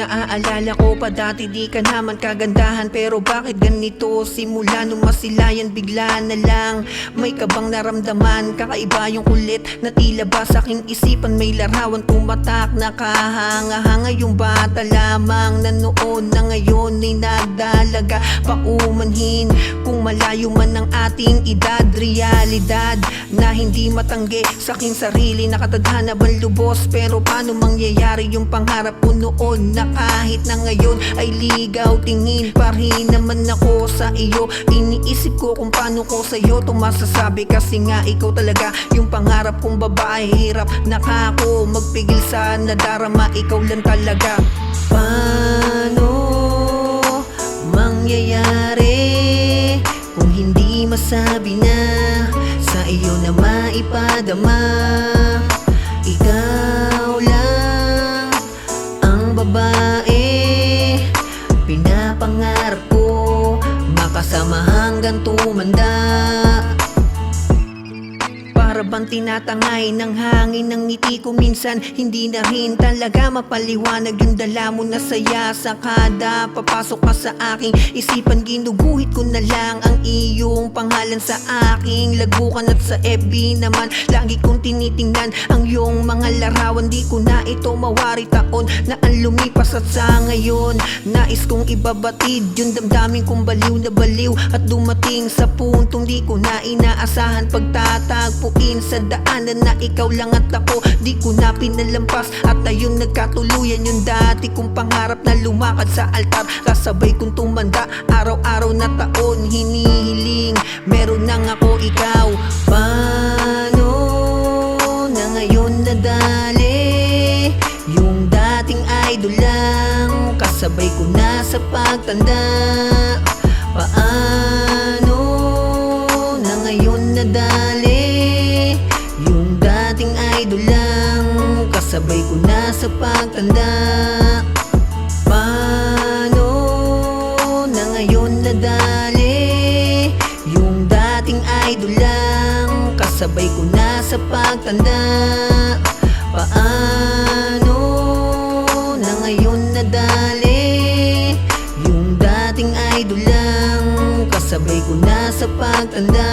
Naaalala ko pa dati di ka naman kagandahan, pero bakit ganito? Simula nung masilayan bigla na lang may kabang naramdaman. Kakaiba yung kulit na tila ba sa aking isipan may larawan tumatak. Nakahanga-hanga yung bata lamang na noon na ngayon ay nagdalaga. Paumanhin kung malayo man ang ating edad, realidad na hindi matanggi sa aking sarili. Nakatadhana bang lubos, pero paano mangyayari yung pangarap ko noon na kahit na ngayon ay ligaw tingin pa rin naman ako sa iyo. Iniisip ko kung paano ko sa'yo ito masasabi, kasi nga ikaw talaga yung pangarap kong babae. Hirap na ako magpigil sa nadarama, ikaw lang talaga. Paano mangyayari kung hindi masabi na sa iyo na maipadama? Ikaw lang ang babae pinapangarap ko, makasama hanggang tumanda. Para bang tinatangay ng hangin ng ngiti ko minsan, hindi na rin talaga mapaliwanag yung dala mo na saya sa kada papasok ka sa aking isipan. Ginuguhit ko na lang ang iyong pangalan sa aking lagukan, at sa FB naman lagi kong tinitingnan ang iyong mga larawan. Di ko na ito mawari, taon na ang lumipas at sa ngayon nais kong ibabatid yung damdamin kong baliw na baliw, at dumating sa puntong di ko na inaasahan pagtatagpuin sa daanan na ikaw lang at ako. Di ko na pinalampas at ayun nagkatuluyan yung dati kong pangarap na lumakad sa altar. Kasabay kong tumanda, araw-araw na taon hinihiling meron nang ako ikaw. Paano na ngayon nadali yung dating idol lang, kasabay ko na sa pagtanda? Paano na ngayon nadali yung dating idol lang, kasabay ko na sa pagtanda? Paano na ngayon nadali yung dating idol lang, kasabay ko na sa pagtanda? Paano na ngayon nadali yung dating idol lang, kasabay ko na sa pagtanda?